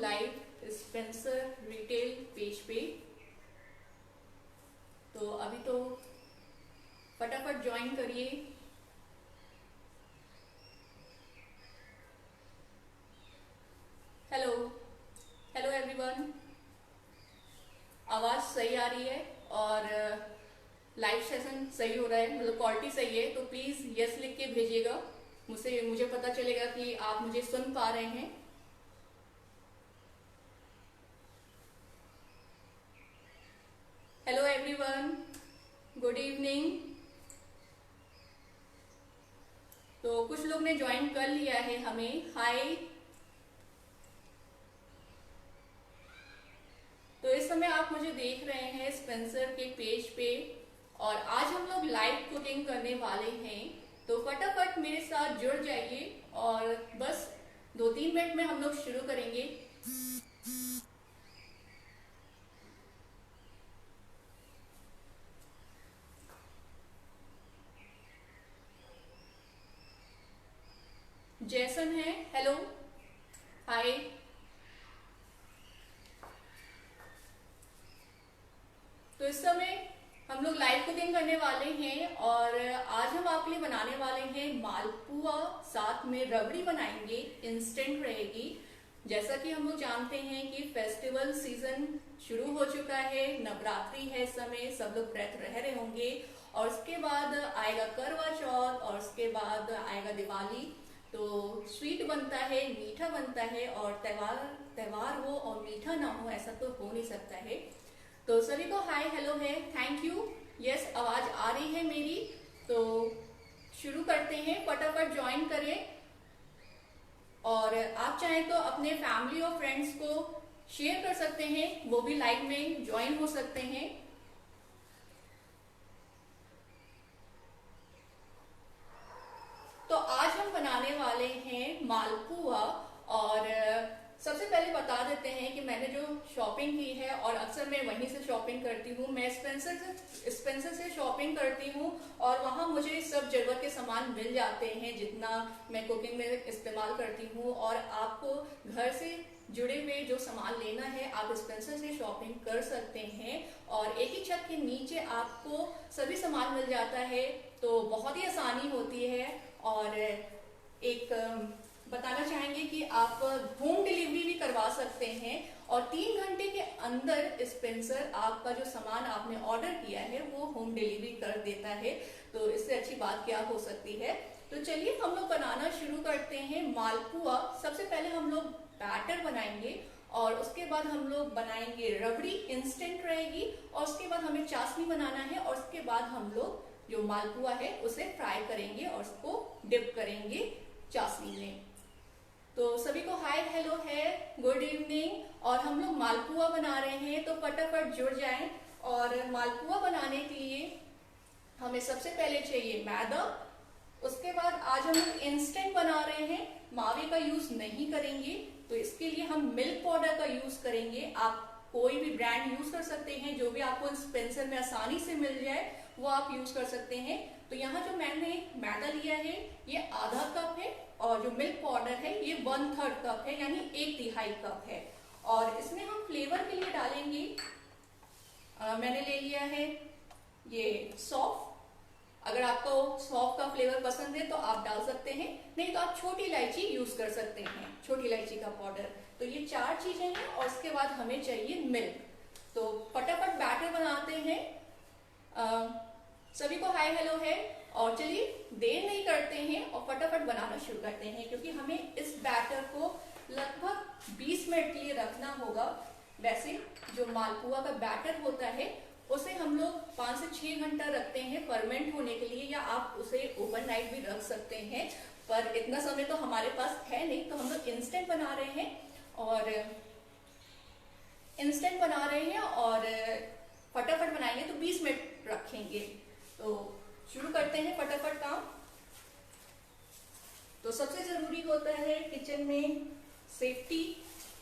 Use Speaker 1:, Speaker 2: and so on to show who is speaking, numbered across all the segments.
Speaker 1: Live Spencer retail page पे। तो अभी तो फटाफट ज्वाइन करिए। हेलो हेलो एवरीवन, आवाज़ सही आ रही है और लाइव सेशन सही हो रहा है, मतलब क्वालिटी सही है, तो प्लीज़ यस लिख के भेजिएगा। मुझे पता चलेगा कि आप मुझे सुन पा रहे हैं। Hello everyone, good evening. तो कुछ लोग ने ज्वाइन कर लिया है हमें, हाय। तो इस समय आप मुझे देख रहे हैं स्पेंसर के पेज पे और आज हम लोग लाइव कुकिंग करने वाले हैं। तो फटाफट मेरे साथ जुड़ जाइए और बस 2-3 मिनट में हम लोग शुरू करेंगे। जैसन है, हेलो, हाय। तो इस समय हम लोग लाइव कुकिंग करने वाले हैं और आज हम आपके लिए बनाने वाले हैं मालपुआ, साथ में रबड़ी बनाएंगे, इंस्टेंट रहेगी। जैसा कि हम लोग जानते हैं कि फेस्टिवल सीजन शुरू हो चुका है, नवरात्रि है, इस समय सब लोग व्रत रह रहे होंगे और उसके बाद आएगा करवा चौथ और उसके बाद आएगा दिवाली। तो स्वीट बनता है, मीठा बनता है और त्योहार हो और मीठा ना हो ऐसा तो हो नहीं सकता है। तो सभी को हाय हेलो है, थैंक यू। यस, आवाज आ रही है मेरी। तो शुरू करते हैं, फटाफट ज्वाइन करें और आप चाहें तो अपने फैमिली और फ्रेंड्स को शेयर कर सकते हैं, वो भी लाइव में ज्वाइन हो सकते हैं। तो आज हम बनाने वाले हैं मालपुआ और सबसे पहले बता देते हैं कि मैंने जो शॉपिंग की है और अक्सर मैं वहीं से शॉपिंग करती हूँ, मैं स्पेंसर से शॉपिंग करती हूँ और वहाँ मुझे सब जरूरत के सामान मिल जाते हैं जितना मैं कुकिंग में इस्तेमाल करती हूँ। और आपको घर से जुड़े हुए जो सामान लेना है आप स्पेंसर से शॉपिंग कर सकते हैं और एक ही छत के नीचे आपको सभी सामान मिल जाता है, तो बहुत ही आसानी होती है। और एक बताना चाहेंगे कि आप होम डिलीवरी भी करवा सकते हैं और 3 घंटे के अंदर स्पेंसर आपका जो सामान आपने ऑर्डर किया है वो होम डिलीवरी कर देता है। तो इससे अच्छी बात क्या हो सकती है। तो चलिए हम लोग बनाना शुरू करते हैं मालपुआ। सबसे पहले हम लोग बैटर बनाएंगे और उसके बाद हम लोग बनाएंगे रबड़ी, इंस्टेंट रहेगी, और उसके बाद हमें चाशनी बनाना है और उसके बाद हम लोग जो मालपुआ है उसे फ्राई करेंगे और उसको डिप करेंगे चाशनी में। तो सभी को हाय हेलो है, गुड इवनिंग। और हम लोग मालपुआ बना रहे हैं, तो फटाफट जुड़ जाएं। और मालपुआ बनाने के लिए हमें सबसे पहले चाहिए मैदा। उसके बाद आज हम लोग इंस्टेंट बना रहे हैं, मावे का यूज नहीं करेंगे, तो इसके लिए हम मिल्क पाउडर का यूज करेंगे। आप कोई भी ब्रांड यूज कर सकते हैं, जो भी आपको स्पेंसर में आसानी से मिल जाए वो आप यूज कर सकते हैं। तो यहाँ जो मैंने मैदा लिया है ये आधा कप है और जो मिल्क पाउडर है ये 1/3 कप है, यानी 1/3 कप है। और इसमें हम फ्लेवर के लिए डालेंगे, मैंने ले लिया है ये सौंफ। अगर आपको सौंफ का फ्लेवर पसंद है तो आप डाल सकते हैं, नहीं तो आप छोटी इलायची यूज कर सकते हैं, छोटी इलायची का पाउडर। तो ये 4 चीजें हैं और उसके बाद हमें चाहिए मिल्क। तो फटाफट बैटर बनाते हैं। सभी को हाय हेलो है और चलिए देर नहीं करते हैं और फटाफट बनाना शुरू करते हैं, क्योंकि हमें इस बैटर को लगभग 20 मिनट के लिए रखना होगा। वैसे जो मालपुआ का बैटर होता है उसे हम लोग 5 से 6 घंटा रखते हैं फर्मेंट होने के लिए, या आप उसे ओवरनाइट भी रख सकते हैं, पर इतना समय तो हमारे पास है नहीं। तो हम लोग इंस्टेंट बना रहे हैं और फटाफट बनाएंगे, तो 20 मिनट रखेंगे। तो शुरू करते हैं फटाफट काम। तो सबसे जरूरी होता है किचन में सेफ्टी,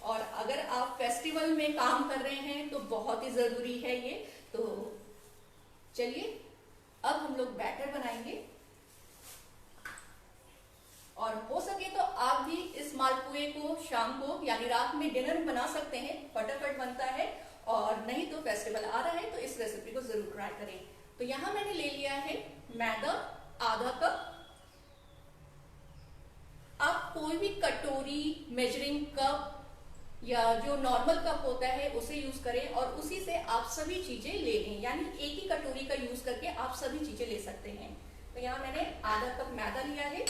Speaker 1: और अगर आप फेस्टिवल में काम कर रहे हैं तो बहुत ही जरूरी है ये। तो चलिए अब हम लोग बैटर बनाएंगे और हो सके तो आप भी इस मालपुए को शाम को यानी रात में डिनर में बना सकते हैं, फटाफट बनता है। और नहीं तो फेस्टिवल आ रहा है तो इस रेसिपी को जरूर ट्राई करें। तो यहाँ मैंने ले लिया है मैदा आधा कप। आप कोई भी कटोरी, मेजरिंग कप या जो नॉर्मल कप होता है उसे यूज करें और उसी से आप सभी चीजें ले लें, यानी एक ही कटोरी का यूज करके आप सभी चीजें ले सकते हैं। तो यहाँ मैंने आधा कप मैदा लिया है,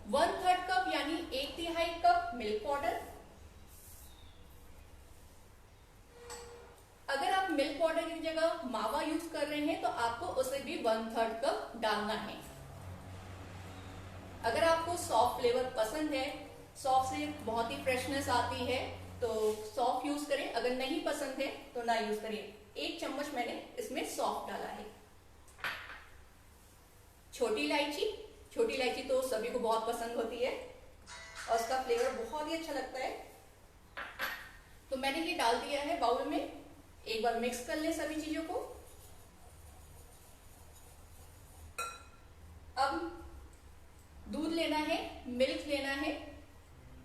Speaker 1: 1/3 कप यानी 1/3 कप मिल्क पाउडर। अगर आप मिल्क पाउडर की जगह मावा यूज कर रहे हैं तो आपको उसे भी 1/3 कप डालना है। अगर आपको सॉफ्ट फ्लेवर पसंद है, सॉफ्ट से बहुत ही फ्रेशनेस आती है, तो सॉफ्ट यूज करें। अगर नहीं पसंद है तो ना यूज करें। 1 चम्मच मैंने इसमें सॉफ्ट डाला है। छोटी इलायची तो सभी को बहुत पसंद होती है और उसका फ्लेवर बहुत ही अच्छा लगता है। तो मैंने ये डाल दिया है बाउल में। एक बार मिक्स कर लें सभी चीजों को। अब दूध लेना है, मिल्क लेना है।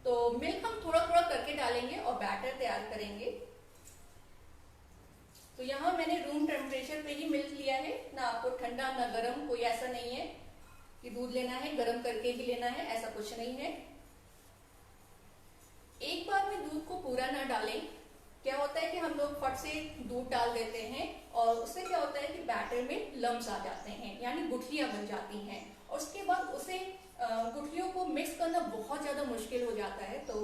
Speaker 1: तो मिल्क हम थोड़ा थोड़ा करके डालेंगे और बैटर तैयार करेंगे। तो यहाँ मैंने रूम टेम्परेचर पे ही मिल्क लिया है, ना आपको ठंडा ना गर्म, कोई ऐसा नहीं है कि दूध लेना है गर्म करके ही लेना है, ऐसा कुछ नहीं है। एक बार में दूध को पूरा ना डालें। क्या होता है कि हम लोग फट से दूध डाल देते हैं और उससे क्या होता है कि बैटर में लम्स आ जाते हैं, यानी गुठलियां बन जाती हैं और उसके बाद उसे गुठलियों को मिक्स करना बहुत ज्यादा मुश्किल हो जाता है। तो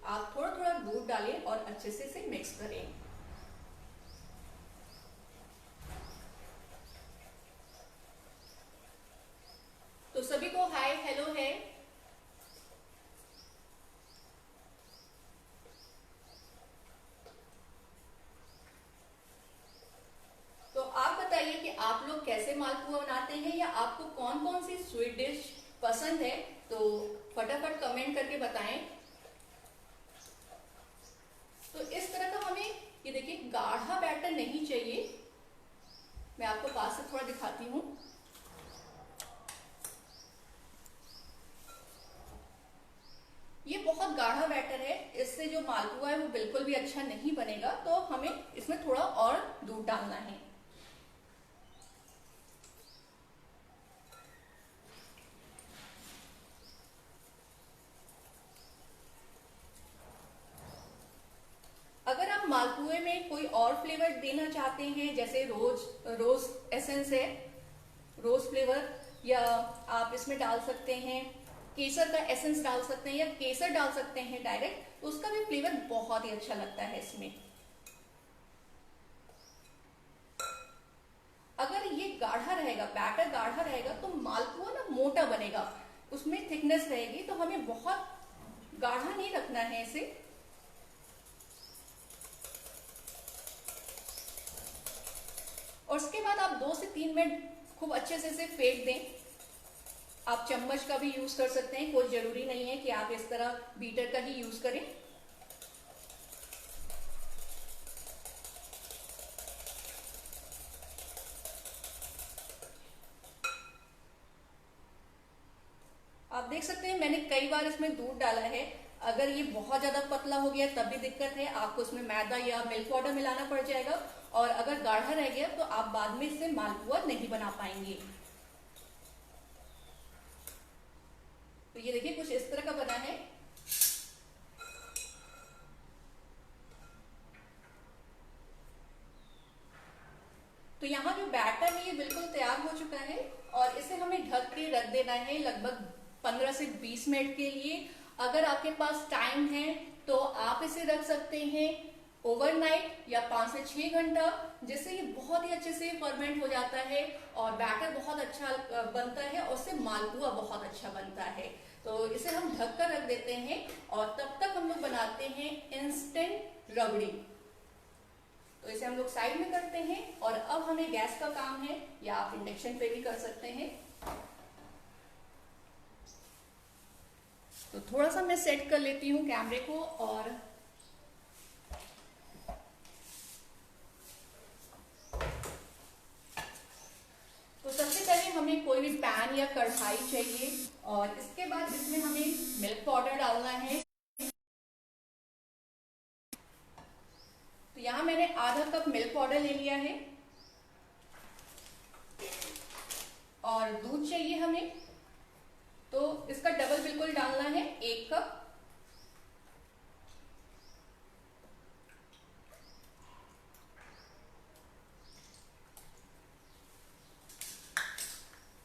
Speaker 1: आप थोड़ा थोड़ा दूध डालें और अच्छे से इसे मिक्स करें। तो सभी को हाय हेलो है। तो आप बताइए कि आप लोग कैसे मालपुआ बनाते हैं या आपको कौन कौन सी स्वीट डिश पसंद है, तो फटाफट कमेंट करके बताएं। तो इस तरह का हमें, ये देखिए, गाढ़ा बैटर नहीं चाहिए। मैं आपको पास से थोड़ा दिखाती हूँ। ये बहुत गाढ़ा बैटर है, इससे जो मालपुआ है वो बिल्कुल भी अच्छा नहीं बनेगा। तो हमें इसमें थोड़ा और दूध डालना है। अगर आप मालपुए में कोई और फ्लेवर देना चाहते हैं, जैसे रोज एसेंस है, रोज फ्लेवर, या आप इसमें डाल सकते हैं केसर का एसेंस डाल सकते हैं या केसर डाल सकते हैं डायरेक्ट, तो उसका भी फ्लेवर बहुत ही अच्छा लगता है इसमें। अगर ये गाढ़ा रहेगा, बैटर गाढ़ा रहेगा, तो मालपुआ ना मोटा बनेगा, उसमें थिकनेस रहेगी। तो हमें बहुत गाढ़ा नहीं रखना है इसे। और उसके बाद आप 2 से 3 मिनट खूब अच्छे से इसे फेंट दें। आप चम्मच का भी यूज कर सकते हैं, कोई जरूरी नहीं है कि आप इस तरह बीटर का ही यूज करें। आप देख सकते हैं मैंने कई बार इसमें दूध डाला है। अगर ये बहुत ज्यादा पतला हो गया तब भी दिक्कत है, आपको इसमें मैदा या मिल्क पाउडर मिलाना पड़ जाएगा। और अगर गाढ़ा रह गया तो आप बाद में इससे मालपुआ नहीं बना पाएंगे। तो ये देखिए कुछ इस तरह का बना है। तो यहाँ जो बैटर है ये बिल्कुल तैयार हो चुका है और इसे हमें ढक के रख देना है लगभग 15 से 20 मिनट के लिए। अगर आपके पास टाइम है तो आप इसे रख सकते हैं ओवरनाइट या 5 से 6 घंटा, जिससे ये बहुत ही अच्छे से फर्मेंट हो जाता है और बैटर बहुत अच्छा बनता है और उससे मालपुआ बहुत अच्छा बनता है। तो इसे हम ढक कर रख देते हैं और तब तक हम लोग बनाते हैं इंस्टेंट रबड़ी। तो इसे हम लोग साइड में करते हैं और अब हमें गैस का काम है, या आप इंडक्शन पे भी कर सकते हैं। तो थोड़ा सा मैं सेट कर लेती हूँ कैमरे को। और तो सबसे पहले हमें कोई भी पैन या कढ़ाई चाहिए और इसके बाद इसमें हमें मिल्क पाउडर डालना है। तो यहाँ मैंने आधा कप मिल्क पाउडर ले लिया है और दूध चाहिए हमें, तो इसका डबल बिल्कुल डालना है, 1 कप।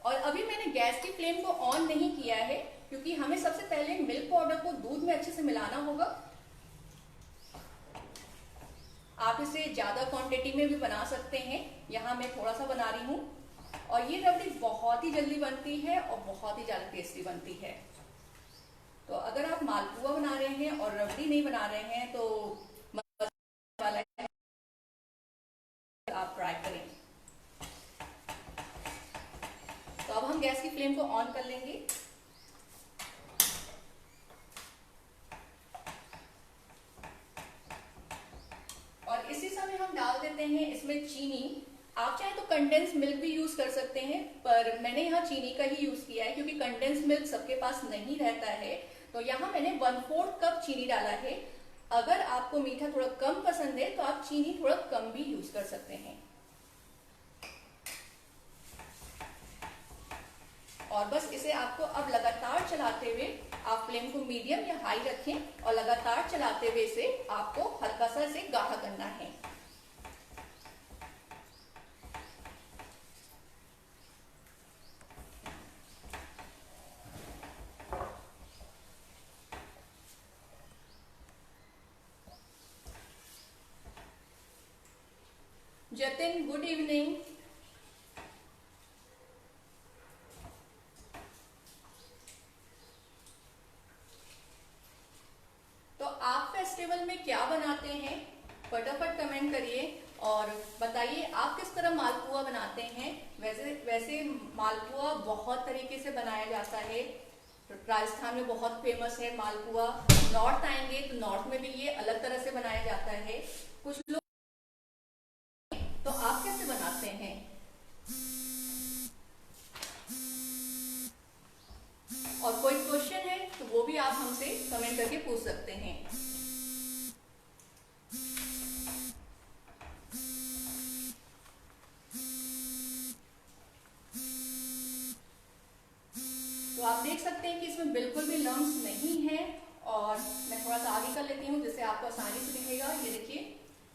Speaker 1: और अभी मैंने गैस की फ्लेम को ऑन नहीं किया है क्योंकि हमें सबसे पहले मिल्क पाउडर को दूध में अच्छे से मिलाना होगा। आप इसे ज्यादा क्वांटिटी में भी बना सकते हैं, यहाँ मैं थोड़ा सा बना रही हूँ। और ये रबड़ी बहुत ही जल्दी बनती है और बहुत ही ज्यादा टेस्टी बनती है। तो अगर आप मालपुआ बना रहे हैं और रबड़ी नहीं बना रहे हैं तो वाला है, आप ट्राई करें। तो अब हम गैस की फ्लेम को ऑन कर लेंगे। और इसी समय हम डाल देते हैं इसमें चीनी। आप चाहे तो कंडेंस मिल्क भी यूज कर सकते हैं, पर मैंने यहाँ चीनी का ही यूज किया है क्योंकि कंडेंस मिल्क सबके पास नहीं रहता है। तो यहाँ मैंने 1/4 कप चीनी डाला है। अगर आपको मीठा थोड़ा कम पसंद है तो आप चीनी थोड़ा कम भी यूज कर सकते हैं। और बस इसे आपको अब लगातार चलाते हुए, आप फ्लेम को मीडियम या हाई रखें और लगातार चलाते हुए इसे आपको हल्का सा इसे गाढ़ा करना है। Jatin, good evening. तो आप फेस्टिवल में क्या बनाते हैं, फटाफट कमेंट करिए और बताइए आप किस तरह मालपुआ बनाते हैं। वैसे मालपुआ बहुत तरीके से बनाया जाता है। राजस्थान में बहुत फेमस है मालपुआ। नॉर्थ आएंगे तो नॉर्थ में भी ये अलग तरह से बनाया जाता है। कुछ लोग, तो आप कैसे बनाते हैं? और कोई क्वेश्चन है तो वो भी आप हमसे कमेंट करके पूछ सकते हैं। तो आप देख सकते हैं कि इसमें बिल्कुल भी लम्स नहीं है। और मैं थोड़ा सा आगे कर लेती हूँ जिससे आपको आसानी से दिखेगा। ये देखिए,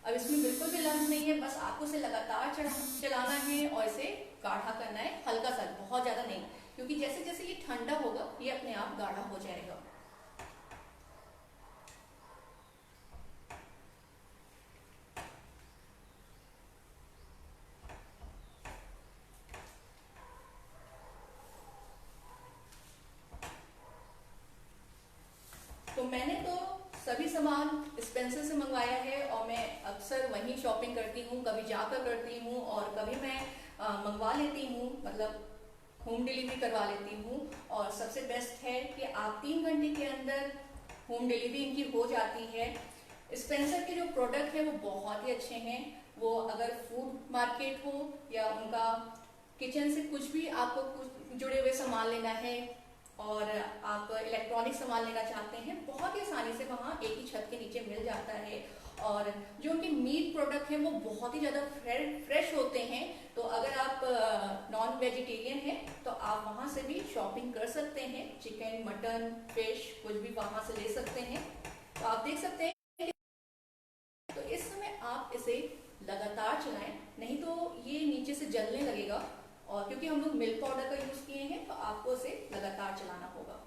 Speaker 1: अब इसमें बिल्कुल भी लम्स नहीं है। बस आपको इसे लगातार चलाना है और इसे गाढ़ा करना है, हल्का सा, बहुत ज्यादा नहीं, क्योंकि जैसे जैसे ये ठंडा होगा ये अपने आप गाढ़ा हो जाएगा। तो मैंने तो सभी सामान स्पेंसर से मंगवाया है और मैं अक्सर वहीं शॉपिंग करती हूँ। कभी जाकर करती हूँ और कभी मैं मंगवा लेती हूँ, मतलब होम डिलीवरी करवा लेती हूँ। और सबसे बेस्ट है कि आप 3 घंटे के अंदर होम डिलीवरी इनकी हो जाती है। स्पेंसर के जो प्रोडक्ट है वो बहुत ही अच्छे हैं। वो अगर फूड मार्केट हो या उनका किचन से कुछ भी आपको कुछ जुड़े हुए सामान लेना है और आप इलेक्ट्रॉनिक सामान लेना चाहते हैं, बहुत ही आसानी से वहाँ एक ही छत के नीचे मिल जाता है। और जो उनके मीट प्रोडक्ट हैं वो बहुत ही ज़्यादा फ्रेश होते हैं। तो अगर आप नॉन वेजिटेरियन हैं तो आप वहाँ से भी शॉपिंग कर सकते हैं। चिकन, मटन, फिश कुछ भी वहाँ से ले सकते हैं। तो आप देख सकते हैं। तो इस समय आप इसे लगातार चलाएं, नहीं तो ये नीचे से जलने लगेगा। और क्योंकि हम लोग मिल्क पाउडर का यूज किए हैं तो आपको इसे लगातार चलाना होगा।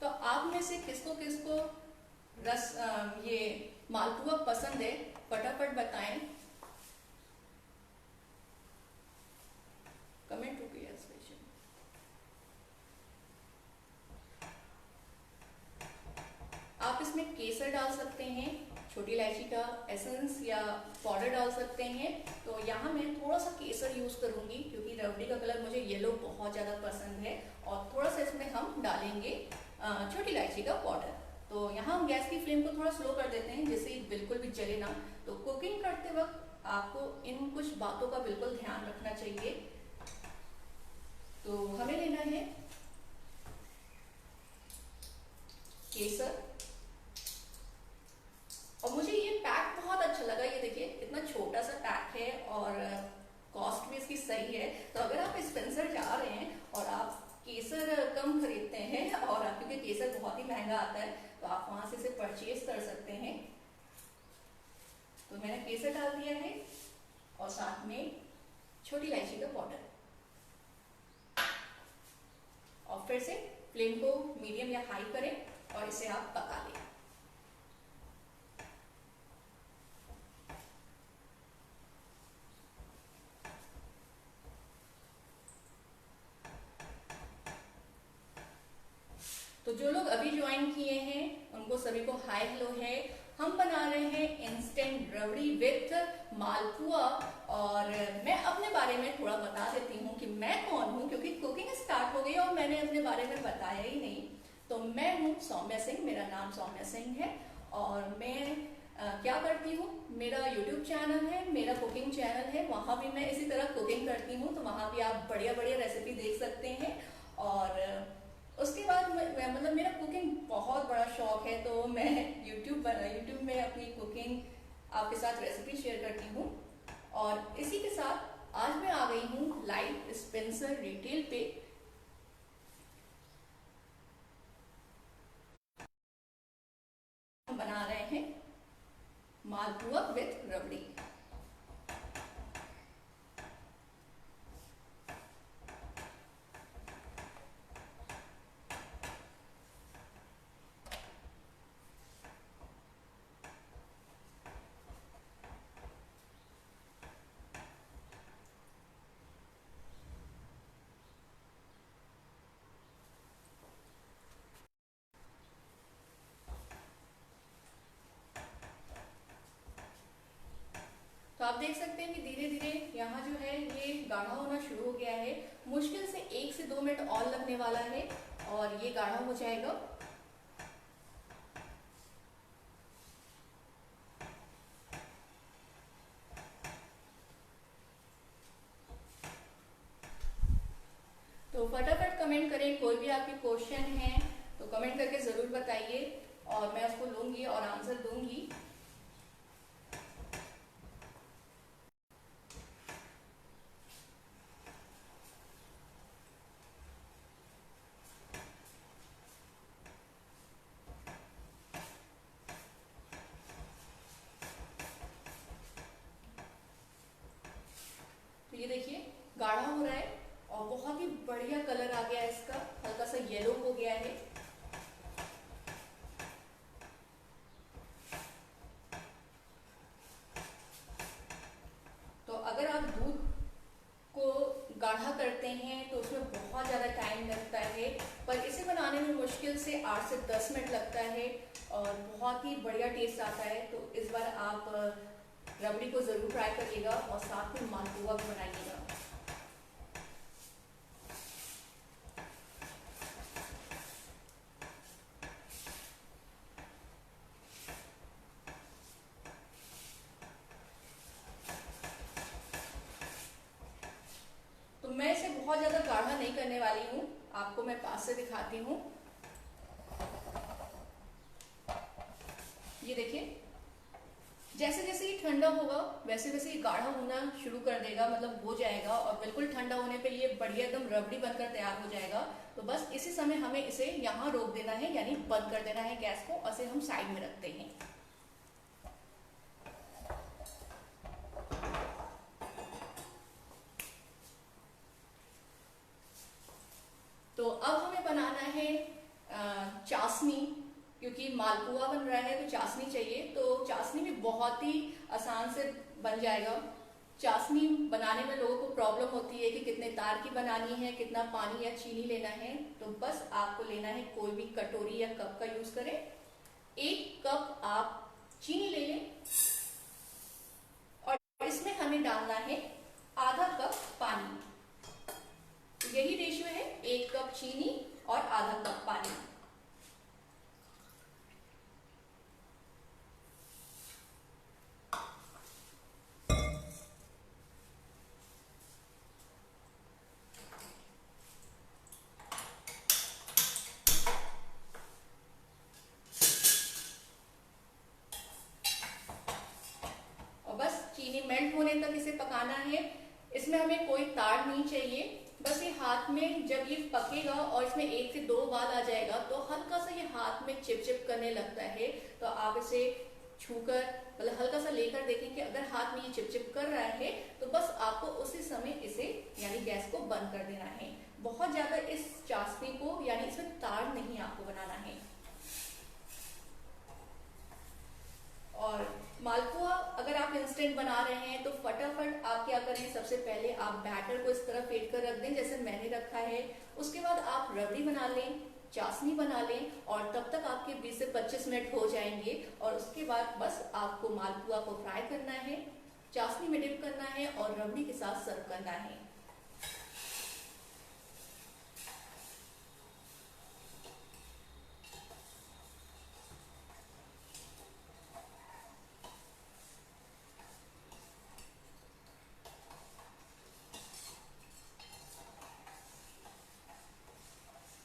Speaker 1: तो आप में से किसको किसको ये मालपुआ पसंद है, फटाफट बताएं। कमेंट रुकिए। आप इसमें केसर डाल सकते हैं छोटी इलायची का एसेंस या पाउडर डाल सकते हैं। तो यहाँ मैं थोड़ा सा केसर यूज़ करूँगी क्योंकि रबड़ी का कलर मुझे येलो बहुत ज़्यादा पसंद है, और थोड़ा सा इसमें हम डालेंगे छोटी इलायची का पाउडर। तो यहाँ हम गैस की फ्लेम को थोड़ा स्लो कर देते हैं जिससे बिल्कुल भी जले ना। तो कुकिंग करते वक्त आपको इन कुछ बातों का बिल्कुल ध्यान रखना चाहिए। तो हमें लेना है केसर, और मुझे ये पैक बहुत अच्छा लगा। ये देखिए इतना छोटा सा पैक है और कॉस्ट भी इसकी सही है। तो अगर आप स्पेंसर जा रहे हैं और आप केसर कम खरीदते हैं, और क्योंकि केसर बहुत ही महंगा आता है, तो आप वहां से इसे परचेज कर सकते हैं। तो मैंने केसर डाल दिया है और साथ में छोटी इलायची का पाउडर, और फिर से फ्लेम को मीडियम या हाई करें और इसे आप पका लें। तो जो लोग अभी ज्वाइन किए हैं उनको सभी को हाय हेलो है। हम बना रहे हैं इंस्टेंट रबड़ी विथ मालपुआ, और मैं अपने बारे में थोड़ा बता देती हूँ कि मैं कौन हूँ, क्योंकि कुकिंग स्टार्ट हो गई और मैंने अपने बारे में बताया ही नहीं। तो मैं हूँ सौम्या सिंह, मेरा नाम सौम्या सिंह है, और मैं क्या करती हूँ, मेरा यूट्यूब चैनल है, मेरा कुकिंग चैनल है, वहाँ भी मैं इसी तरह कुकिंग करती हूँ। तो वहाँ भी आप बढ़िया बढ़िया रेसिपी देख सकते हैं। और उसके बाद मतलब मेरा कुकिंग बहुत बड़ा शौक है, तो मैं यूट्यूब में अपनी कुकिंग आपके साथ रेसिपी शेयर करती हूँ। और इसी के साथ आज मैं आ गई हूँ लाइव स्पेंसर रिटेल पे। हम बना रहे हैं मालपुआ विथ रबड़ी। तो आप देख सकते हैं कि धीरे धीरे यहाँ जो है ये गाढ़ा होना शुरू हो गया है। मुश्किल से 1 से 2 मिनट और लगने वाला है और ये गाढ़ा हो जाएगा। तो फटाफट कमेंट करें, कोई भी आपके क्वेश्चन है तो कमेंट करके ज़रूर बताइए और मैं उसको लूँगी और आंसर दूँगी। तो ये देखिए गाढ़ा हो रहा है और बहुत ही बढ़िया कलर आ गया है इसका, हल्का सा येलो हो गया है। तो अगर आप दूध को गाढ़ा करते हैं तो उसमें बहुत ज़्यादा टाइम लगता है, पर इसे बनाने में मुश्किल से 8 से 10 मिनट लगता है और बहुत ही बढ़िया टेस्ट आता है। तो इस बार आप रबड़ी को ज़रूर ट्राई करिएगा और साथ में मालपुआ भी बनाइएगा। तो मैं इसे बहुत ज़्यादा गाढ़ा नहीं करने वाली हूँ, आपको मैं पास से दिखाती हूँ। ये देखिए जैसे जैसे ये ठंडा होगा वैसे वैसे ये गाढ़ा होना शुरू कर देगा, मतलब हो जाएगा, और बिल्कुल ठंडा होने पे ये बढ़िया एकदम रबड़ी बनकर तैयार हो जाएगा। तो बस इसी समय हमें इसे यहाँ रोक देना है, यानी बंद कर देना है गैस को, और इसे हम साइड में रखते हैं। तो अब हमें बनाना है चाशनी, क्योंकि मालपुआ बन रहा है तो चाशनी चाहिए। तो चाशनी भी बहुत ही आसान से बन जाएगा। चाशनी बनाने में लोगों को प्रॉब्लम होती है कि कितने तार की बनानी है, कितना पानी या चीनी लेना है। तो बस आपको लेना है कोई भी कटोरी या कप का यूज करें। 1 कप आप चीनी ले लें और इसमें हमें डालना है आधा कप पानी। यही रेशियो है, 1 कप चीनी और आधा कप पानी। और बस चीनी मेल्ट होने तक इसे पकाना है। इसमें हमें कोई तार नहीं चाहिए, बस ये हाथ में जब ये पकेगा और इसमें 1 से 2 उबाल आ जाएगा तो हल्का सा ये हाथ में चिपचिप करने लगता है। तो आप इसे छूकर मतलब हल्का सा लेकर देखें कि अगर हाथ में ये चिपचिप कर रहा है तो बस आपको उसी समय इसे यानी गैस को बंद कर देना है। बहुत ज्यादा इस चाशनी को यानी इसमें तार नहीं आपको बनाना है। और मालपुआ अगर आप इंस्टेंट बना रहे हैं तो फटाफट आप क्या करें, सबसे पहले आप बैटर को इस तरह फेंट कर रख दें जैसे मैंने रखा है। उसके बाद आप रबड़ी बना लें, चाशनी बना लें और तब तक आपके 20 से 25 मिनट हो जाएंगे। और उसके बाद बस आपको मालपुआ को फ्राई करना है, चाशनी में डिप करना है और रबड़ी के साथ सर्व करना है।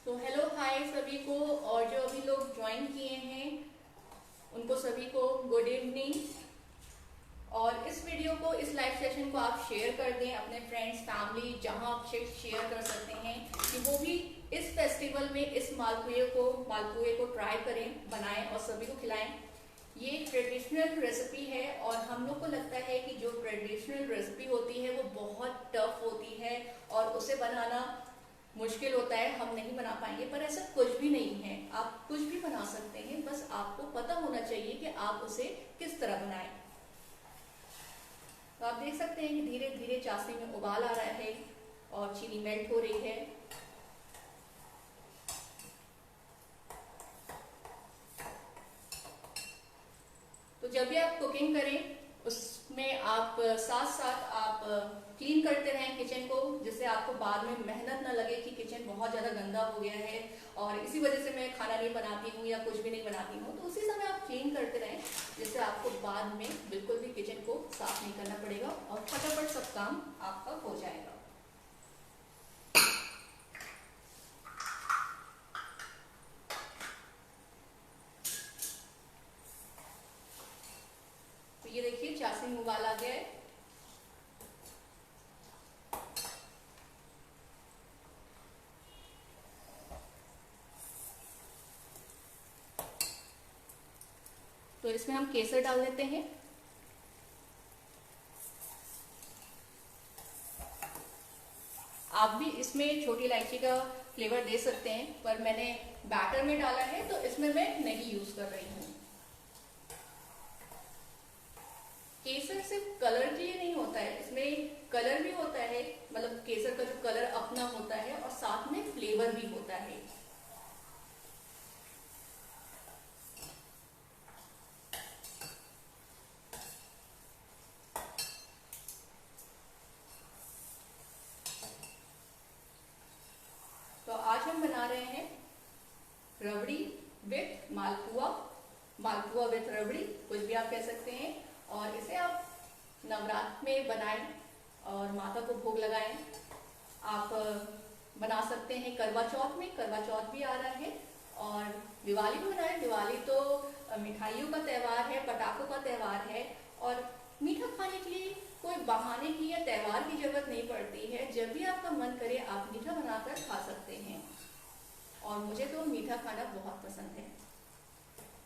Speaker 1: तो हेलो हाय सभी को, और जो अभी लोग ज्वाइन किए हैं उनको सभी को गुड इवनिंग। और इस वीडियो को, इस लाइव सेशन को आप शेयर कर दें अपने फ्रेंड्स फैमिली, जहां आप शेयर कर सकते हैं कि वो भी इस फेस्टिवल में इस मालपुए को ट्राई करें, बनाएं और सभी को खिलाएं। ये ट्रेडिशनल रेसिपी है और हम लोग को लगता है कि जो ट्रेडिशनल रेसिपी होती है वो बहुत टफ होती है और उसे बनाना मुश्किल होता है, हम नहीं बना पाएंगे। पर ऐसा कुछ भी नहीं है, आप कुछ भी बना सकते हैं, बस आपको पता होना चाहिए कि आप उसे किस तरह बनाएं। तो आप देख सकते हैं कि धीरे धीरे चाशनी में उबाल आ रहा है और चीनी मेल्ट हो रही है। तो जब भी आप कुकिंग करें उसमें आप साथ साथ आप क्लीन करते रहें किचन को, जिससे आपको बाद में मेहनत ना लगे कि किचन बहुत ज़्यादा गंदा हो गया है और इसी वजह से मैं खाना नहीं बनाती हूँ या कुछ भी नहीं बनाती हूँ। तो उसी समय आप क्लीन करते रहें, जिससे आपको बाद में बिल्कुल भी किचन को साफ नहीं करना पड़ेगा और फटाफट सब काम आपका हो जाएगा। तो ये देखिए चाशनी में उबाल आ गया है। तो इसमें हम केसर डाल देते हैं। आप भी इसमें छोटी इलायची का फ्लेवर दे सकते हैं, पर मैंने बैटर में डाला है तो इसमें मैं नहीं यूज कर रही हूँ। केसर सिर्फ कलर के लिए नहीं होता है, इसमें कलर भी होता है, मतलब केसर का जो कलर अपना होता है और साथ में फ्लेवर भी होता है। तो आज हम बना रहे हैं रबड़ी विथ मालपुआ, मालपुआ विथ रबड़ी, कुछ भी आप कह सकते हैं। और इसे आप नवरात्र में बनाएं और माता को भोग लगाएं। आप बना सकते हैं करवा चौथ में, करवा चौथ भी आ रहा है, और दिवाली में बनाएं। दिवाली तो मिठाइयों का त्यौहार है, पटाखों का त्यौहार है और मीठा खाने के लिए कोई बहाने की या त्यौहार की जरूरत नहीं पड़ती है। जब भी आपका मन करे आप मीठा बनाकर खा सकते हैं और मुझे तो मीठा खाना बहुत पसंद है।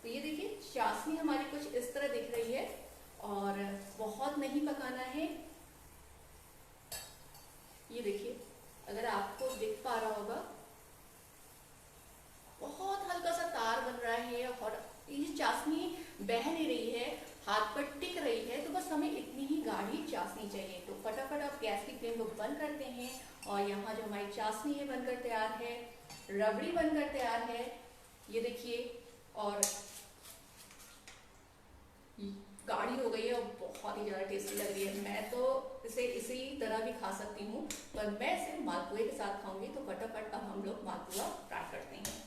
Speaker 1: तो ये देखिए चाशनी हमारी कुछ इस तरह दिख रही है और बहुत नहीं पकाना है। ये देखिए अगर आपको दिख पा रहा होगा, बहुत हल्का सा तार बन रहा है और ये चाशनी बह नहीं रही है, हाथ पर टिक रही है। तो बस हमें इतनी ही गाढ़ी चाशनी चाहिए। तो फटाफट आप गैस की फ्लेम को बंद करते हैं और यहाँ जो हमारी चाशनी है बनकर तैयार है, रबड़ी बनकर तैयार है। ये देखिए, और गाढ़ी हो गई है और बहुत ही ज़्यादा टेस्टी लग रही है। मैं तो इसे इसी तरह भी खा सकती हूँ, पर मैं इसे मालपुए के साथ खाऊंगी। तो फटाफट अब हम लोग मालपुआ ट्राई करते हैं।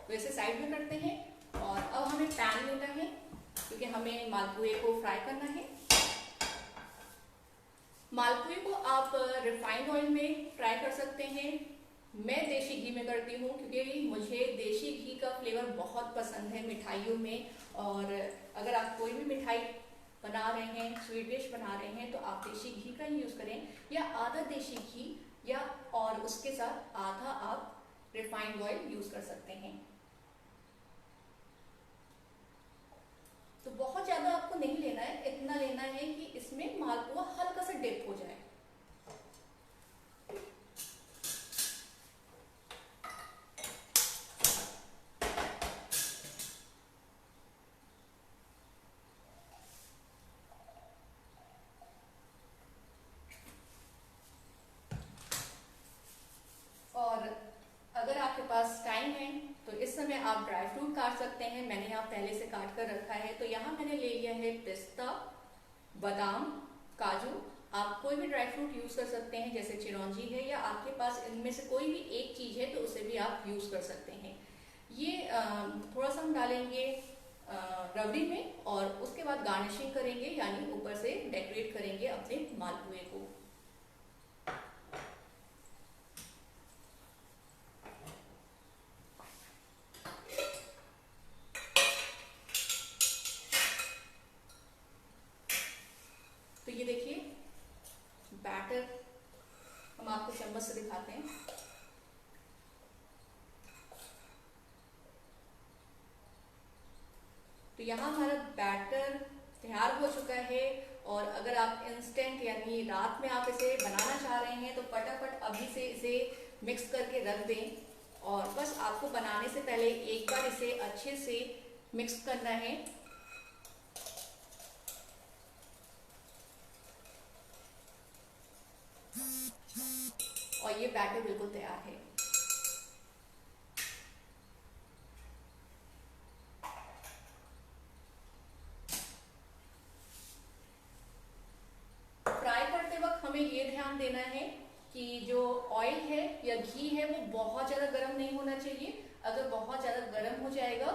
Speaker 1: तो इसे साइड में करते हैं और अब हमें पैन लेना है, क्योंकि हमें मालपुए को फ्राई करना है। मालपुए को आप रिफाइंड ऑयल में फ्राई कर सकते हैं। मैं देसी घी में करती हूँ, क्योंकि मुझे देसी घी का फ्लेवर बहुत पसंद है मिठाइयों में। और अगर आप कोई भी मिठाई बना रहे हैं, स्वीट डिश बना रहे हैं, तो आप देसी घी का यूज़ करें, या आधा देसी घी, या और उसके साथ आधा आप रिफाइंड ऑयल यूज़ कर सकते हैं। तो बहुत ज़्यादा आपको नहीं लेना है, इतना लेना है कि इसमें मालपुआ हल्का सा डिप हो जाए। और अगर आपके पास टाइम है तो इस समय आप ड्राई फ्रूट काट सकते हैं। मैंने यहाँ पहले से काट कर रखा है। तो यहाँ मैंने ले लिया है पिस्ता, बादाम, काजू। आप कोई भी ड्राई फ्रूट यूज़ कर सकते हैं, जैसे चिरौंजी है, या आपके पास इनमें से कोई भी एक चीज़ है तो उसे भी आप यूज़ कर सकते हैं। ये थोड़ा सा हम डालेंगे रबड़ी में, और उसके बाद गार्निशिंग करेंगे, यानी ऊपर से डेकोरेट करेंगे अपने मालपुए को। तो ये देखिए बैटर हम आपको चम्मच से दिखाते हैं। तो यहाँ हमारा बैटर तैयार हो चुका है। और अगर आप इंस्टेंट यानी रात में आप इसे बनाना चाह रहे हैं तो फटाफट अभी से इसे मिक्स करके रख दें। और बस आपको बनाने से पहले एक बार इसे अच्छे से मिक्स करना है। और ये बैटर बिल्कुल तैयार है। फ्राई करते वक्त हमें ये ध्यान देना है कि जो ऑयल है या घी है वो बहुत ज़्यादा गर्म नहीं होना चाहिए। अगर बहुत ज़्यादा गर्म हो जाएगा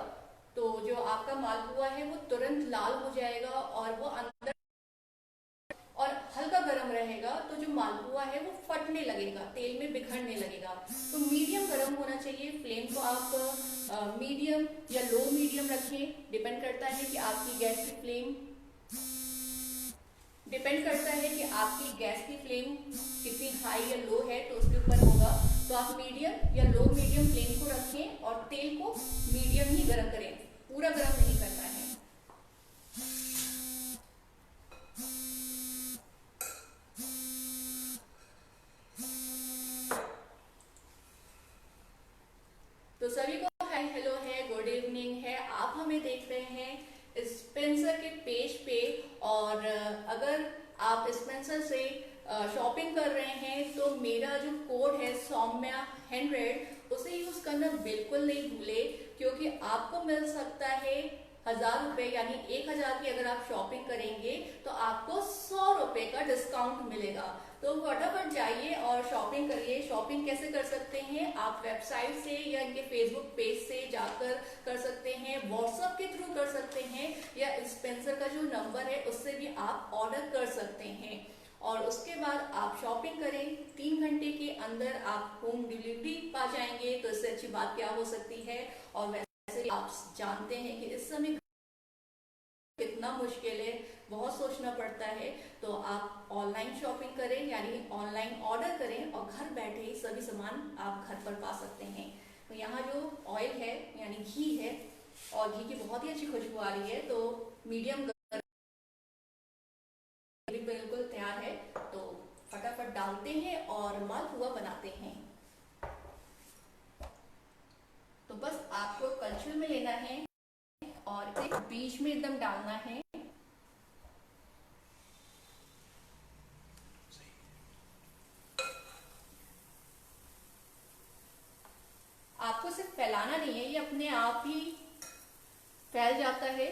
Speaker 1: तो जो आपका मालपुआ है वो तुरंत लाल हो जाएगा, और वो अंदर, और हल्का गर्म रहेगा तो जो मालपुआ है वो फटने लगेगा, तेल में बिखरने लगेगा। तो मीडियम गर्म होना चाहिए। फ्लेम को आप मीडियम या लो मीडियम रखें। डिपेंड करता है कि आपकी गैस की फ्लेम डिपेंड करता है कि आपकी गैस की फ्लेम कितनी हाई या लो है, तो उसके ऊपर होगा। तो आप मीडियम या लो मीडियम फ्लेम को रखें और तेल को मीडियम ही गर्म करें, पूरा गर्म नहीं करना है। तो सभी को हाय हेलो है, गुड इवनिंग है। आप हमें देख रहे हैं स्पेंसर के पेज पे। और अगर आप स्पेंसर से शॉपिंग कर रहे हैं तो मेरा जो कोड है सौम्या 100, उसे यूज करना बिल्कुल नहीं भूले, क्योंकि आपको मिल सकता है 1000 रुपये, यानी 1000 की अगर आप शॉपिंग करेंगे तो आपको 100 रुपये का डिस्काउंट मिलेगा। तो फटाफट जाइए और शॉपिंग करिए। शॉपिंग कैसे कर सकते हैं? आप वेबसाइट से या इनके फेसबुक पेज से जाकर कर सकते हैं, व्हाट्सएप के थ्रू कर सकते हैं, या स्पेंसर का जो नंबर है उससे भी आप ऑर्डर कर सकते हैं। और उसके बाद आप शॉपिंग करें, 3 घंटे के अंदर आप होम डिलीवरी पा जाएंगे। तो इससे अच्छी बात क्या हो सकती है। और वैसे आप जानते हैं कि इस समय कितना मुश्किल है, बहुत सोचना पड़ता है। तो आप ऑनलाइन शॉपिंग करें, यानी ऑनलाइन ऑर्डर करें, और घर बैठे ही सभी सामान आप घर पर पा सकते हैं। तो यहाँ जो ऑयल है यानी घी है, और घी की बहुत ही अच्छी खुशबू आ रही है। तो मीडियम बिल्कुल तैयार है। तो फटाफट डालते हैं और मालपुआ बनाते हैं। तो बस आपको कलछुल में लेना है और इसे बीच में एकदम डालना है। बनाना नहीं है, ये अपने आप ही फैल जाता है।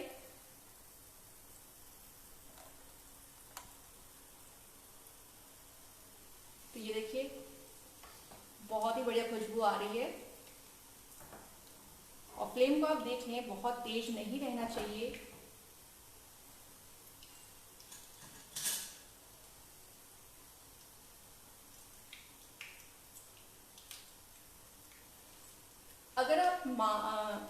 Speaker 1: तो ये देखिए बहुत ही बढ़िया खुशबू आ रही है। और फ्लेम को आप देख लें, बहुत तेज नहीं रहना चाहिए। अगर आप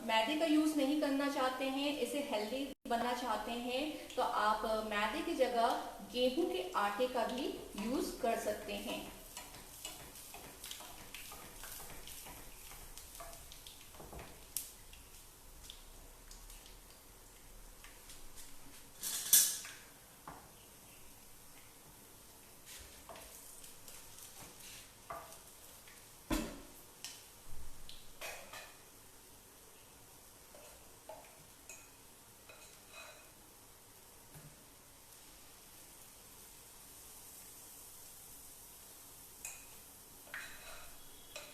Speaker 1: मैदे का यूज नहीं करना चाहते हैं, इसे हेल्दी बनना चाहते हैं, तो आप मैदे की जगह गेहूं के आटे का भी यूज कर सकते हैं।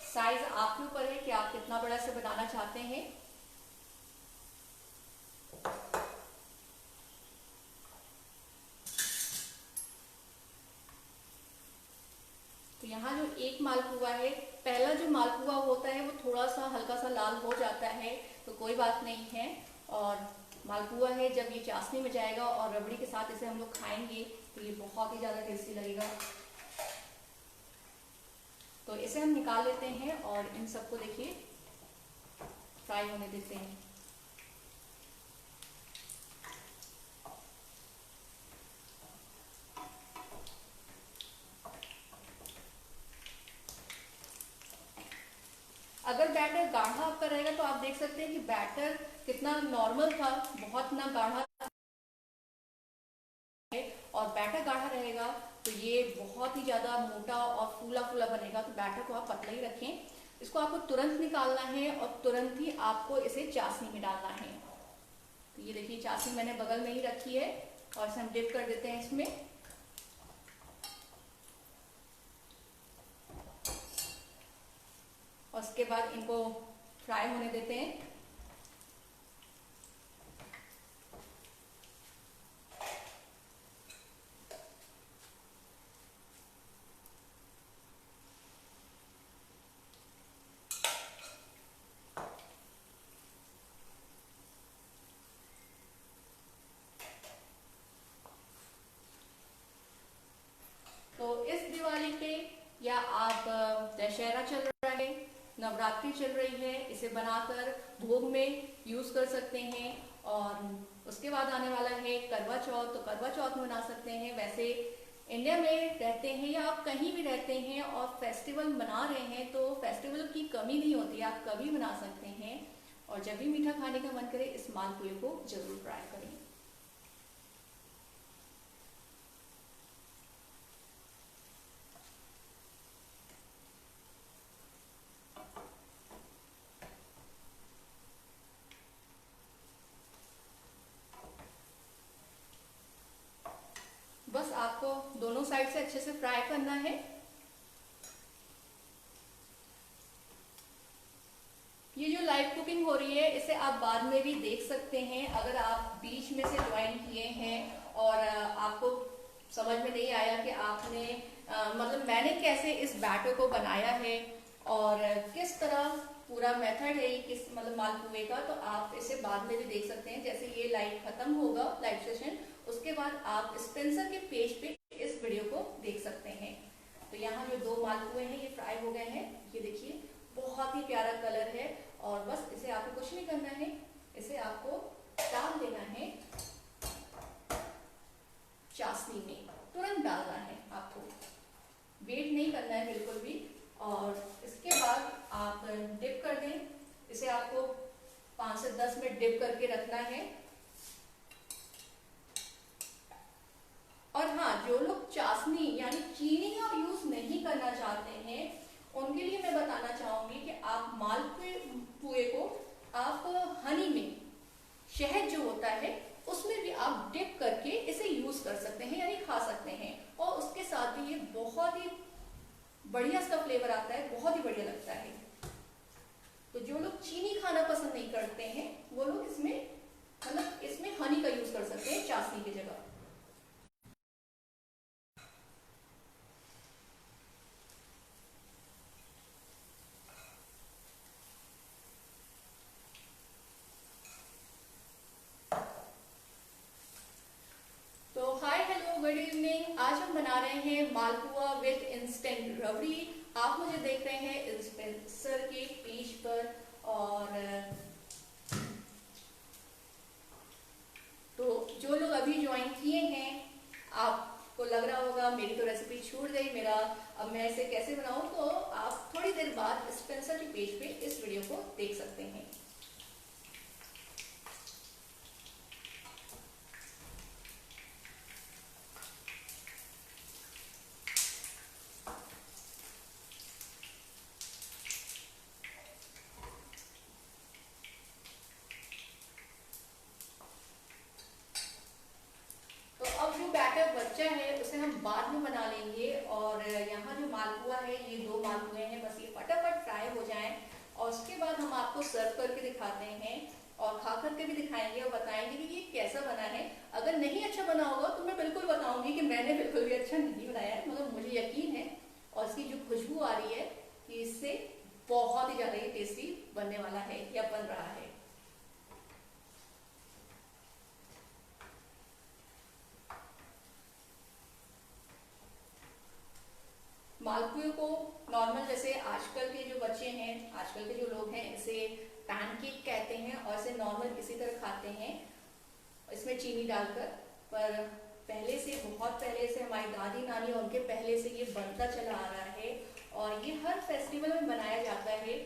Speaker 1: साइज आपके ऊपर है कि आप कितना बड़ा से बनाना चाहते हैं। तो यहाँ जो एक मालपुआ है, पहला जो मालपुआ होता है वो थोड़ा सा हल्का सा लाल हो जाता है, तो कोई बात नहीं है। और मालपुआ है, जब ये चाशनी में जाएगा और रबड़ी के साथ इसे हम लोग खाएंगे तो ये बहुत ही ज़्यादा टेस्टी लगेगा। तो इसे हम निकाल लेते हैं और इन सबको देखिए फ्राई होने देते हैं। अगर बैटर गाढ़ा आपका रहेगा तो आप देख सकते हैं कि बैटर कितना नॉर्मल था, बहुत ना गाढ़ा है। और बैटर गाढ़ा रहेगा तो ये बहुत ही ज्यादा मोटा और फूला फूला बनेगा। तो बैटर को आप पतला ही रखें। इसको आपको तुरंत निकालना है और तुरंत ही आपको इसे चाशनी में डालना है। तो ये देखिए चाशनी मैंने बगल में ही रखी है और इसे हम डिप कर देते हैं इसमें। और उसके बाद इनको फ्राई होने देते हैं। तो इस दिवाली पे या आप दशहरा चल रहा है, नवरात्रि चल रही है, इसे बनाकर भोग में यूज कर सकते हैं। और उसके बाद आने वाला है करवा चौथ, तो करवा चौथ में बना सकते हैं। वैसे इंडिया में रहते हैं या आप कहीं भी रहते हैं और फेस्टिवल मना रहे हैं तो फेस्टिवल की कमी नहीं होती, आप कभी बना सकते हैं। और जब भी मीठा खाने का मन करे इस मालपुए को जरूर ट्राई करें। बस आपको दोनों साइड से अच्छे से फ्राई करना है। ये जो लाइव कुकिंग हो रही है इसे आप बाद में भी देख सकते हैं। अगर आप बीच में से ज्वाइन किए हैं और आपको समझ में नहीं आया कि आपने मतलब मैंने कैसे इस बैटर को बनाया है और किस तरह पूरा मेथड है किस मतलब मालपुए का, तो आप इसे बाद में भी देख सकते हैं। जैसे ये लाइव खत्म होगा लाइव सेशन, उसके बाद आप स्पेंसर के पेज पे इस वीडियो को देख सकते हैं। तो यहाँ जो दो मालपुए हैं ये फ्राई हो गए हैं, ये देखिए बहुत ही प्यारा कलर है। और बस इसे आपको कुछ नहीं करना है, इसे आपको डाल देना है चाशनी में, तुरंत डालना है आपको, वेट नहीं करना है बिल्कुल भी। और इसके बाद आप डिप कर दें इसे, आपको 5 से 10 मिनट डिप करके रखना है। और हाँ, जो लोग चाशनी यानी चीनी का यूज नहीं करना चाहते हैं उनके लिए मैं बताना चाहूंगी कि आप मालपुए को आप हनी में, शहद जो होता है उसमें भी आप डिप करके इसे यूज कर सकते हैं यानी खा सकते हैं। और उसके साथ भी ये बहुत ही बढ़िया इसका फ्लेवर आता है, बहुत ही बढ़िया लगता है। तो जो लोग चीनी खाना पसंद नहीं करते हैं वो लोग इसमें मतलब इसमें हनी का यूज कर सकते हैं चाशनी की जगह। तो हाय हेलो गुड इवनिंग, आज हम बना रहे हैं मालपुआ विद इंस्टेंट रबड़ी। आप मुझे देख रहे हैं स्पेंसर के पेज पर। और तो जो लोग अभी ज्वाइन किए हैं, आपको लग रहा होगा मेरी तो रेसिपी छूट गई, मेरा अब मैं इसे कैसे बनाऊं, तो आप थोड़ी देर बाद स्पेंसर के पेज पे इस वीडियो को देख सकते हैं। तो अब जो बैटर बच्चा है उसे हम बाद में बना लेंगे। और यहाँ जो मालपुआ है, ये 2 मालपुए हैं, बस ये फटाफट फ्राई हो जाएं और उसके बाद हम आपको सर्व करके दिखाते हैं और खा करके भी दिखाएंगे और बताएंगे कि ये कैसा बना है। अगर नहीं अच्छा बना होगा तो मैं बिल्कुल बताऊंगी कि मैंने बिल्कुल भी अच्छा नहीं बनाया है, मगर मुझे यकीन है और इसकी जो खुशबू आ रही है कि इससे बहुत ही ज्यादा ये टेस्टी बनने वाला है या बन रहा है। मालपुए को नॉर्मल जैसे आजकल के जो बच्चे हैं, आजकल के जो लोग हैं, इसे पैनकेक कहते हैं और इसे नॉर्मल इसी तरह खाते हैं इसमें चीनी डालकर। पर पहले से, बहुत पहले से हमारी दादी नानी और उनके पहले से ये बनता चला आ रहा है और ये हर फेस्टिवल में बनाया जाता है।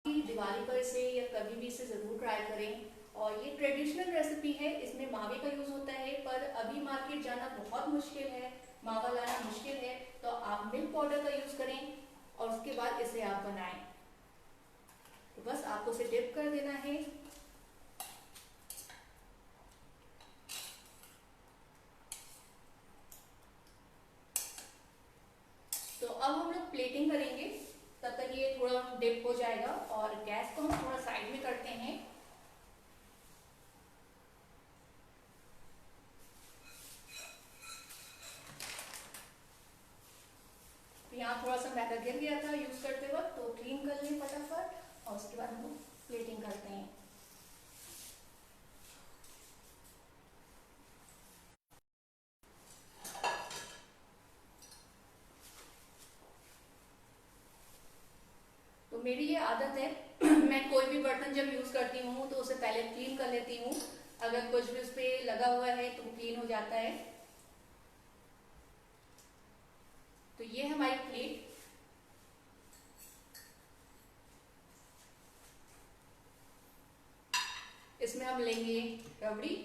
Speaker 1: दिवाली पर इसे या कभी भी इसे जरूर ट्राई करें। और ये ट्रेडिशनल रेसिपी है, इसमें मावे का यूज होता है, पर अभी मार्केट जाना बहुत मुश्किल है, मावा लाना मुश्किल है, तो आप मिल्क पाउडर का यूज करें और उसके बाद इसे आप बनाएं। तो बस आपको इसे डिप कर देना है। तो अब हम लोग प्लेटिंग करेंगे, तब तक ये थोड़ा डिप हो जाएगा और गैस को हम थोड़ा साइड में करते हैं। यहाँ थोड़ा सा मैदा गिर गया था यूज करते वक्त, तो क्लीन कर लें फटाफट और उसके बाद हम प्लेटिंग करते हैं। तो मेरी ये आदत है मैं कोई भी बर्तन जब यूज करती हूँ तो उसे पहले क्लीन कर लेती हूँ। अगर कुछ भी उस पर लगा हुआ है तो वो क्लीन हो जाता है। तो ये हमारी प्लेट। इसमें हम लेंगे रबड़ी,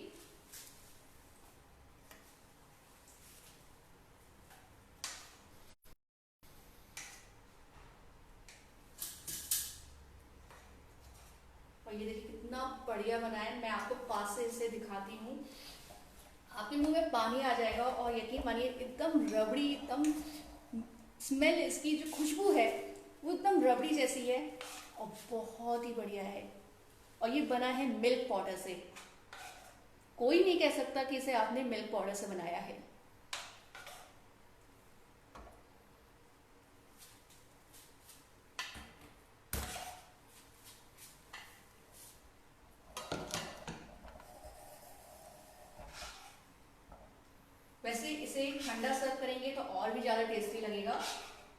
Speaker 1: और ये देखिए कितना बढ़िया बना है। मैं आपको पास से इसे दिखाती हूँ, आपके मुंह में पानी आ जाएगा और यकीन मानिए एकदम रबड़ी, एकदम स्मेल, इसकी जो खुशबू है वो एकदम रबड़ी जैसी है और बहुत ही बढ़िया है। और ये बना है मिल्क पाउडर से। कोई नहीं कह सकता कि इसे आपने मिल्क पाउडर से बनाया है। वैसे इसे ठंडा सर्व करेंगे तो और भी ज़्यादा टेस्टी लगेगा,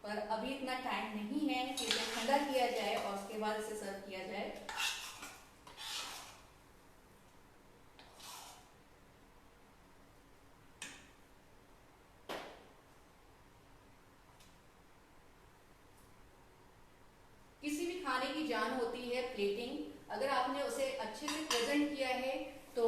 Speaker 1: पर अभी इतना टाइम नहीं है कि इसे ठंडा किया जाए और उसके बाद इसे सर्व किया जाए। किसी भी खाने की जान होती है प्लेटिंग। अगर आपने उसे अच्छे से प्रेजेंट किया है तो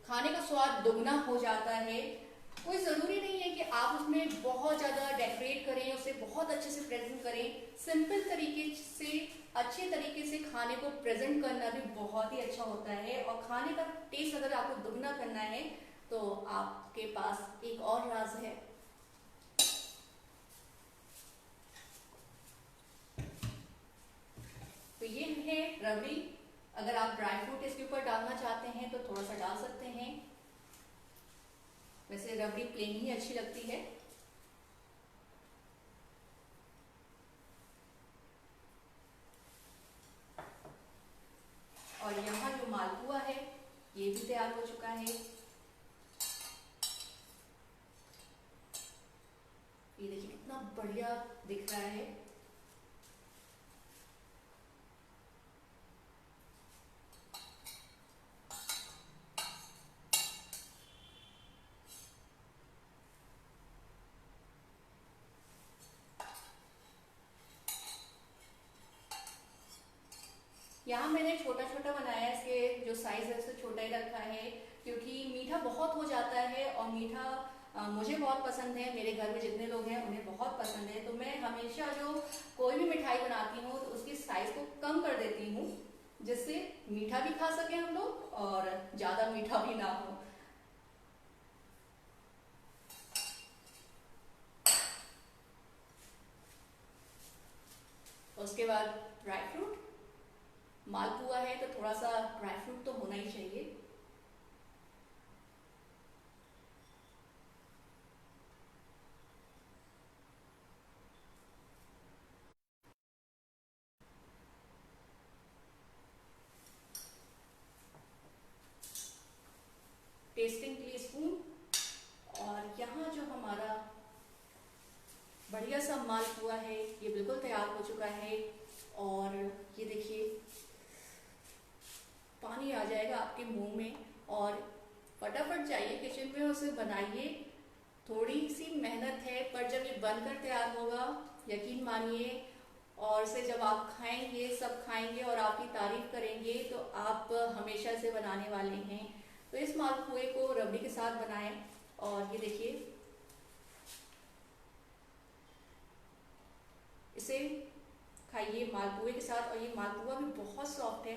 Speaker 1: खाने का स्वाद दुगना हो जाता है। कोई ज़रूरी नहीं है कि आप उसमें बहुत ज़्यादा डेकोरेट करें, उसे बहुत अच्छे से प्रेजेंट करें। सिंपल तरीके से, अच्छे तरीके से खाने को प्रेजेंट करना भी बहुत ही अच्छा होता है। और खाने का टेस्ट अगर आपको दुगना करना है तो आपके पास एक और राज है। ये है रबड़ी। अगर आप ड्राई फ्रूट इसके ऊपर डालना चाहते हैं तो थोड़ा सा डाल सकते हैं, वैसे रबड़ी प्लेन ही अच्छी लगती है। और यहाँ जो मालपुआ है ये भी तैयार हो चुका है। ये देखिए कितना बढ़िया दिख रहा है। यहाँ मैंने छोटा छोटा बनाया, इसके जो साइज है उसे छोटा ही रखा है क्योंकि मीठा बहुत हो जाता है और मीठा मुझे बहुत पसंद है, मेरे घर में जितने लोग हैं उन्हें बहुत पसंद है। तो मैं हमेशा जो कोई भी मिठाई बनाती हूँ तो उसकी साइज को कम कर देती हूँ जिससे मीठा भी खा सके हम लोग और ज्यादा मीठा भी ना हो। उसके बाद ड्राई फ्रूट, मालपुआ है तो थोड़ा सा ड्राई फ्रूट तो होना ही चाहिए। टेस्टिंग के लिए स्पून। और यहाँ जो हमारा बढ़िया सा मालपुआ है ये बिल्कुल तैयार हो चुका है। और ये देखिए पानी आ जाएगा आपके मुंह में और फटाफट जाइए किचन में उसे बनाइए। थोड़ी सी मेहनत है पर जब ये बनकर तैयार होगा यकीन मानिए, और इसे जब आप खाएंगे, सब खाएंगे और आपकी तारीफ करेंगे तो आप हमेशा इसे बनाने वाले हैं। तो इस मालपुए को रबड़ी के साथ बनाएं और ये देखिए इसे खाइए मालपुए के साथ। और ये मालपुआ भी बहुत सॉफ्ट है।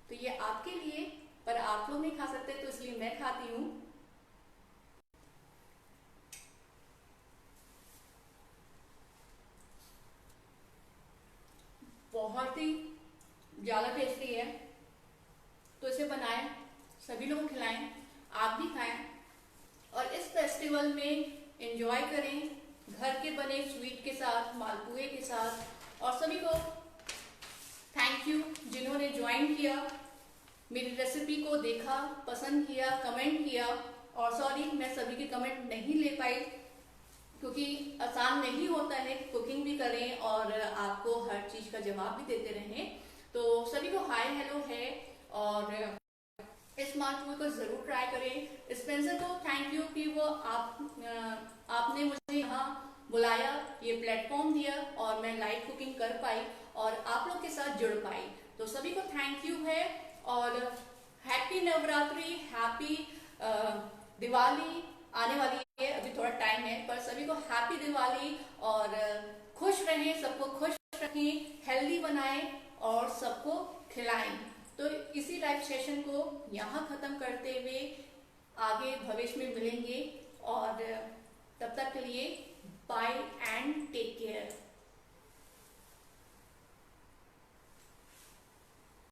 Speaker 1: तो ये आपके लिए, पर आप लोग नहीं खा सकते तो इसलिए मैं खाती हूँ। बहुत ही ज्यादा टेस्टी है। तो इसे बनाएं, सभी लोगों को खिलाएं, आप भी खाएं और इस फेस्टिवल में एंजॉय करें घर के बने स्वीट के साथ, मालपुए के साथ। और सभी को थैंक यू जिन्होंने ज्वाइन किया, मेरी रेसिपी को देखा, पसंद किया, कमेंट किया। और सॉरी मैं सभी के कमेंट नहीं ले पाई क्योंकि आसान नहीं होता है कुकिंग भी करें और आपको हर चीज का जवाब भी देते रहें। तो सभी को हाय हेलो है और इस मालपुए को जरूर ट्राई करें। स्पेंसर को थैंक यू कि वो आपने मुझे यहाँ बुलाया, ये प्लेटफॉर्म दिया और मैं लाइव कुकिंग कर पाई और आप लोग के साथ जुड़ पाई। तो सभी को थैंक यू है और हैप्पी नवरात्रि, हैप्पी दिवाली आने वाली है, अभी थोड़ा टाइम है, पर सभी को हैप्पी दिवाली और खुश रहें, सबको खुश रखें, हेल्दी बनाएं और सबको खिलाएं। तो इसी लाइव सेशन को यहाँ खत्म करते हुए आगे भविष्य में मिलेंगे और तब तक के लिए बाय एंड टेक केयर।